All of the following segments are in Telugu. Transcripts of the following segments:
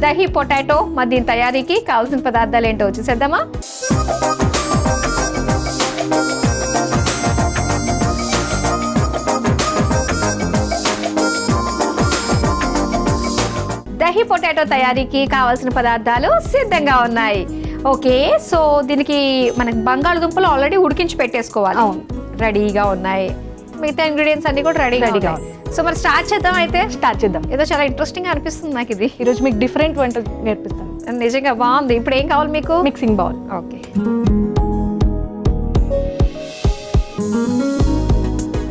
దహి పొటాటో మరి దీని తయారీకి కావాల్సిన పదార్థాలు ఏంటో చూసేద్దామా. దహి పొటాటో తయారీకి కావాల్సిన పదార్థాలు సిద్ధంగా ఉన్నాయి. ఓకే, సో దీనికి మనకి బంగాళదుంపలు ఆల్రెడీ ఉడికించి పెట్టేసుకోవాలి. అవును, రెడీగా ఉన్నాయి. మిగతా ఇంగ్రీడియంట్స్ అన్ని కూడా రెడీగా ఉన్నాయి. సో మరి స్టార్ట్ చేద్దాం. అయితే స్టార్ట్ చేద్దాం. ఏదో చాలా ఇంట్రెస్టింగ్ అనిపిస్తుంది నాకు ఇది. ఈరోజు మీకు డిఫరెంట్ వంట నేర్పిస్తాను. నిజంగా బాగుంది. ఇప్పుడు ఏం కావాలి మీకు? Mixing bowl. Okay,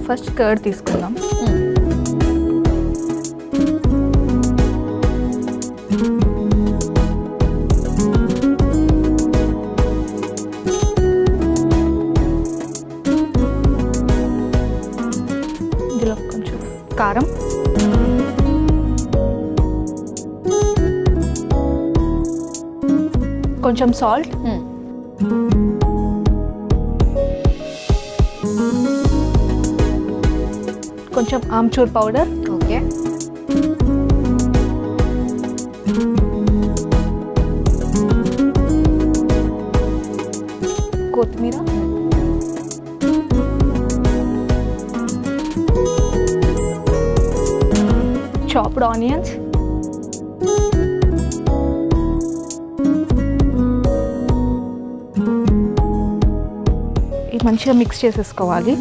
first curd తీసుకుందాం. ఇందులో కొంచెం కారం, కొంచెం సాల్ట్, కొంచెం ఆమ్చూర్ పౌడర్, ఓకే, కొత్తిమీర, చాప్డ్ ఆనియన్స్, ఇది మంచిగా మిక్స్ చేసేసుకోవాలి.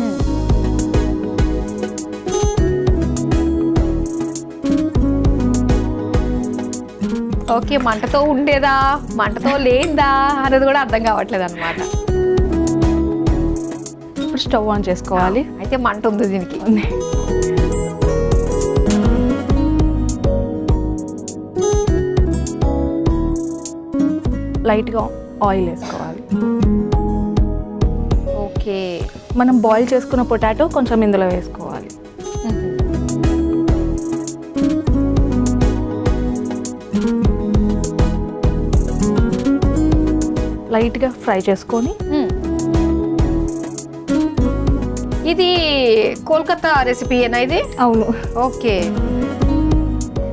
ఓకే, మంటతో ఉండేదా మంటతో లేదా అనేది కూడా అర్థం కావట్లేదు అనమాట. ఇప్పుడు స్టవ్ ఆన్ చేసుకోవాలి. అయితే మంట ఉంది దీనికి. లైట్గా ఆయిల్ వేసుకోవాలి. ఓకే, మనం బాయిల్ చేసుకున్న పొటాటో కొంచెం ఇందులో వేసుకోవాలి. లైట్గా ఫ్రై చేసుకొని, ఇది కోల్కతా రెసిపీ ఏనా ఇది? అవును. ఓకే,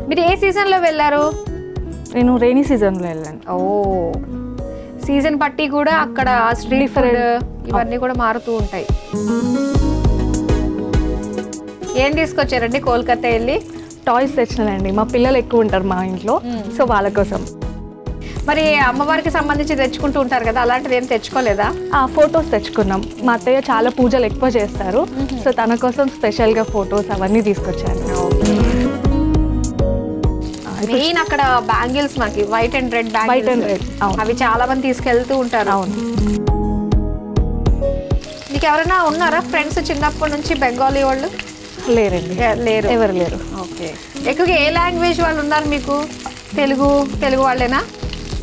మీరు ఏ సీజన్లో వెళ్ళారు? నేను రైనీ సీజన్లో వెళ్ళాను. ఓ, సీజన్ బట్టి కూడా అక్కడ స్ట్రీట్ ఫుడ్ ఇవన్నీ కూడా మారుతూ ఉంటాయి. ఏం తీసుకొచ్చారండి కోల్కతా వెళ్ళి? టాయ్స్ తెచ్చినానండి. మా పిల్లలు ఎక్కువ ఉంటారు మా ఇంట్లో, సో వాళ్ళ కోసం. మరి అమ్మవారికి సంబంధించి తెచ్చుకుంటూ ఉంటారు కదా, అలాంటిది ఏం తెచ్చుకోలేదా? ఫొటోస్ తెచ్చుకున్నాం. మా అత్తయ్య చాలా పూజలు ఎక్కువ చేస్తారు, సో తన కోసం స్పెషల్గా ఫొటోస్ అవన్నీ తీసుకొచ్చాను. మెయిన్ అక్కడ బ్యాంగిల్స్ మనకి white and red white and red, అవి చాలా మంది తీసుకెళ్తూ ఉంటారు. అవును. మీకు ఎవరైనా ఉన్నారా ఫ్రెండ్స్ చిన్నప్పటి నుంచి బెంగాలీ వాళ్ళు? లేరండి, లేరు, ఎవరు లేరు. ఓకే, ఎక్కువగా ఏ లాంగ్వేజ్ వాళ్ళు ఉన్నారు మీకు? తెలుగు వాళ్ళేనా?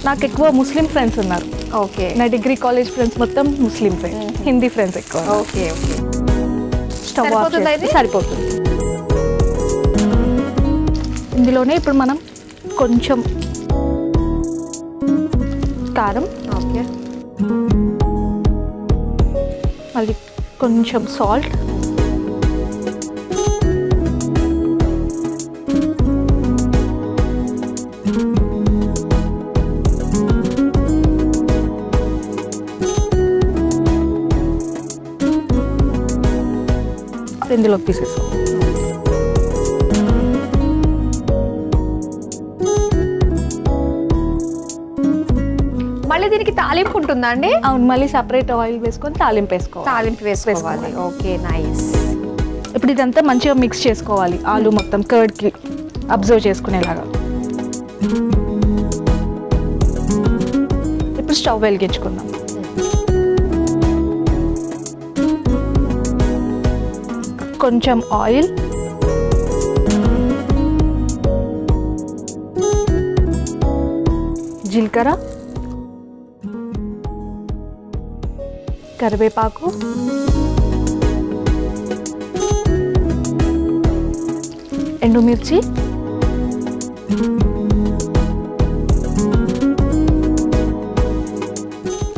నాకు ఎక్కువ ముస్లిం ఫ్రెండ్స్ ఉన్నారు. ఓకే, నా డిగ్రీ కాలేజ్ ఫ్రెండ్స్ మొత్తం ముస్లిం ఫ్రెండ్స్, హిందీ ఫ్రెండ్స్ ఎక్కువ. ఓకే ఓకే, స్టవ్ ఆఫ్ చేస్తే సరిపోతుంది. ఇందులోనే ఇప్పుడు మనం కొంచెం కారం, ఓకే, మళ్ళీ కొంచెం సాల్ట్, ఇందులోకి తీసేస్తాం. మళ్ళీ దీనికి తాలింపు ఉంటుందా అండి? అవును, మళ్ళీ సపరేట్ ఆయిల్ వేసుకొని తాలింపు వేసుకోవాలి. Okay, nice. ఇప్పుడు ఇదంతా మంచిగా మిక్స్ చేసుకోవాలి. ఆలు మొత్తం కర్డ్కి అబ్జర్వ్ చేసుకునేలాగా. ఇప్పుడు స్టవ్ వెలిగించుకుందాం. కొంచెం ఆయిల్, జీలకర్ర, కరివేపాకు, ఎండుమిర్చి,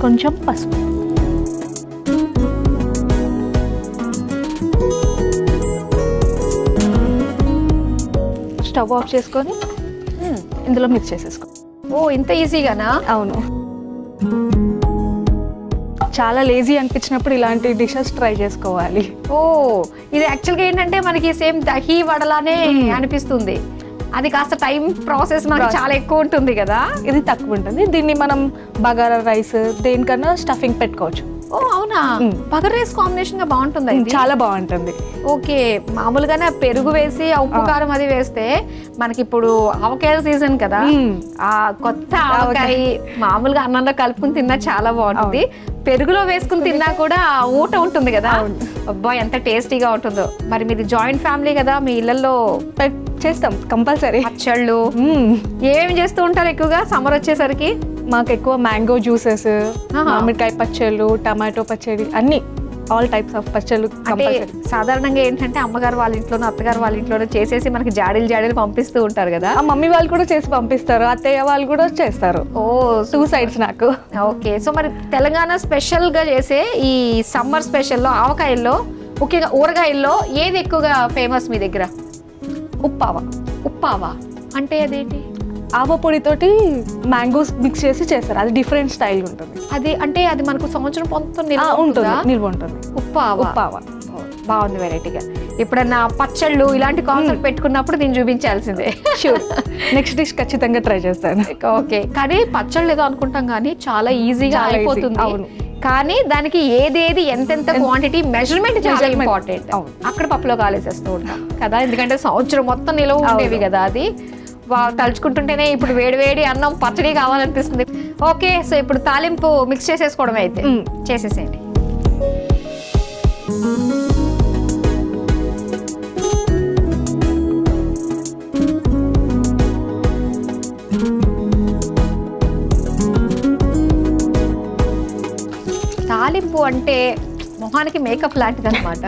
కొంచెం పసుపు. స్టవ్ ఆఫ్ చేసుకొని ఇందులో మిక్స్ చేసేసుకో. ఓ ఇంత ఈజీగానా? అవును, చాలా లేజీ అనిపించినప్పుడు ఇలాంటి డిషెస్ ట్రై చేసుకోవాలి. ఓ ఇది యాక్చువల్గా ఏంటంటే మనకి సేమ్ దహి వడలానే అనిపిస్తుంది, అది కాస్త టైం ప్రాసెస్ మనకి చాలా ఎక్కువ ఉంటుంది కదా. ఇది తక్కువ ఉంటుంది. దీన్ని మనం బగారా రైస్ దేనికన్నా స్టఫింగ్ పెట్టుకోవచ్చు. ఓ అవునా, బగర్ రైస్ కాంబినేషన్ గా బాగుంటుంది ఇది. చాలా బాగుంటుంది. ఓకే, మామూలుగానే పెరుగు వేసి ఉప్పు కారం అది వేస్తే మనకి ఇప్పుడు ఆవకాయల సీజన్ కదా, ఆ కొత్త ఆవకాయ మామూలుగా అన్నంలో కలుపుకుని తిన్నా చాలా బాగుంటుంది. పెరుగులో వేసుకుని తిన్నా కూడా ఊట ఉంటుంది కదా, అబ్బా ఎంత టేస్టీగా ఉంటుందో. మరి మీది జాయింట్ ఫ్యామిలీ కదా, మీ ఇళ్లలో చేస్తాం కంపల్సరీ. పచ్చళ్ళు ఏమేమి చేస్తూ ఉంటారు ఎక్కువగా సమ్మర్ వచ్చేసరికి? మాకు ఎక్కువ మ్యాంగో జ్యూసెస్, మామిడికాయ పచ్చళ్ళు, టమాటో పచ్చడి, అన్ని ఆల్ టైప్స్ ఆఫ్ పచ్చళ్ళు కంపల్సరీ. సాధారణంగా ఏంటంటే అమ్మగారు వాళ్ళ ఇంట్లోనూ అత్తగారు వాళ్ళ ఇంట్లోనూ చేసేసి మనకి జాడీలు పంపిస్తూ ఉంటారు కదా. మమ్మీ వాళ్ళు కూడా చేసి పంపిస్తారు, అత్తయ్య వాళ్ళు కూడా చేస్తారు. ఓ 2 sides నాకు. ఓకే, సో మరి తెలంగాణ స్పెషల్ గా చేసే ఈ సమ్మర్ స్పెషల్లో ఆవకాయల్లో ముఖ్యంగా ఊరగాయల్లో ఏది ఎక్కువగా ఫేమస్ మీ దగ్గర? ఉప్పావా అంటే అదేంటి? ఆవ పొడితోటి మ్యాంగోస్ మిక్స్ చేసి చేస్తారు, అది డిఫరెంట్ స్టైల్ ఉంటుంది. అది అంటే అది మనకు సంవత్సరం మొత్తం నిల్వ ఉంటుంది. ఉప్పావా బాగుంది, వెరైటీగా. ఎప్పుడన్నా పచ్చళ్ళు ఇలాంటి కాన్సెప్ట్ పెట్టుకున్నప్పుడు నేను చూపించాల్సిందే. షూర్, నెక్స్ట్ డిష్ ఖచ్చితంగా ట్రై చేస్తాను. ఓకే, కానీ పచ్చళ్ళు ఏదో అనుకుంటాం కానీ చాలా ఈజీగా అయిపోతుంది. అవును, కానీ దానికి ఏదేది ఎంతెంత క్వాంటిటీ మెజర్మెంట్ చాలా ఇంపార్టెంట్. అక్కడ పప్పులో కాలేసేస్తూ ఉంటాం కదా, ఎందుకంటే సంవత్సరం మొత్తం నిలవ ఉండేవి కదా. అది తలుచుకుంటుంటేనే ఇప్పుడు వేడి అన్నం పచ్చడి కావాలనిపిస్తుంది. ఓకే, సో ఇప్పుడు తాలింపు మిక్స్ చేసేసుకోవడమే, అయితే చేసేసేయండి. తాలింపు అంటే మొహానికి మేకప్ లాంటిది అనమాట.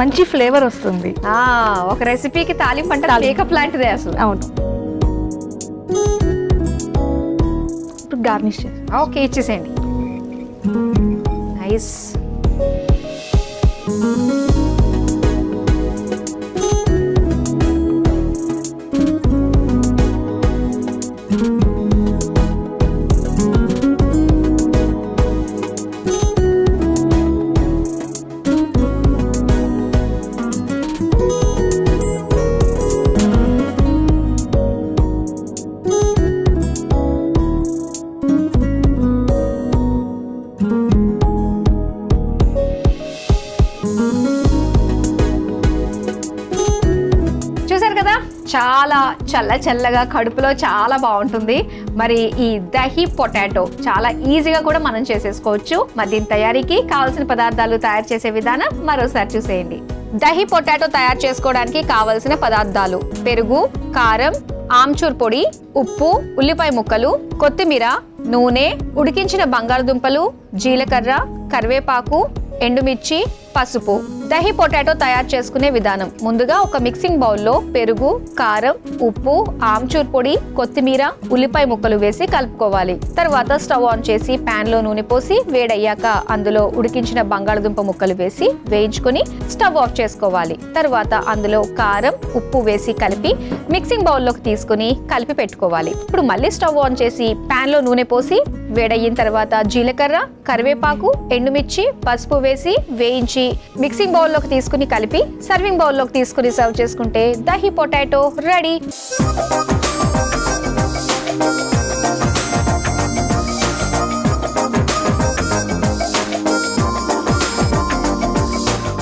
మంచి ఫ్లేవర్ వస్తుంది. ఒక రెసిపీకి తాలింపు అంటే మేకప్ లాంటిదే అసలు. అవును, ఇప్పుడు గార్నిష్ చేసి ఓకే ఇచ్చేసేయండి. నైస్. చూసారు కదా, చాలా చల్లగా కడుపులో చాలా బాగుంటుంది. మరి ఈ దహి పొటాటో చాలా ఈజీగా కూడా మనం చేసేసుకోవచ్చు. మరి దీని తయారీకి కావాల్సిన పదార్థాలు తయారు చేసే విధానం మరోసారి చూసేయండి. దహి పొటాటో తయారు చేసుకోవడానికి కావలసిన పదార్థాలు: పెరుగు, కారం, ఆమ్చూర్ పొడి, ఉప్పు, ఉల్లిపాయ ముక్కలు, కొత్తిమీర, నూనె, ఉడికించిన బంగాళదుంపలు, జీలకర్ర, కరివేపాకు, ఎండుమిర్చి, పసుపు. దహి పొటాటో తయారు చేసుకునే విధానం: ముందుగా ఒక మిక్సింగ్ బౌల్లో పెరుగు, కారం, ఉప్పు, ఆమ్చూర్ పొడి, కొత్తిమీర, ఉల్లిపాయ ముక్కలు వేసి కలుపుకోవాలి. తర్వాత స్టవ్ ఆన్ చేసి పాన్ లో నూనె పోసి వేడయ్యాక అందులో ఉడికించిన బంగాళదుంప ముక్కలు వేసి వేయించుకొని స్టవ్ ఆఫ్ చేసుకోవాలి. తర్వాత అందులో కారం, ఉప్పు వేసి కలిపి మిక్సింగ్ బౌల్లోకి తీసుకుని కలిపి పెట్టుకోవాలి. ఇప్పుడు మళ్ళీ స్టవ్ ఆన్ చేసి పాన్ లో నూనె పోసి వేడయిన తర్వాత జీలకర్ర, కరివేపాకు, ఎండుమిర్చి, పసుపు వేసి వేయించి మిక్సింగ్ బౌల్లోకి తీసుకుని కలిపి సర్వింగ్ బౌల్లోకి తీసుకుని సర్వ్ చేసుకుంటే దహి పొటాటో రెడీ.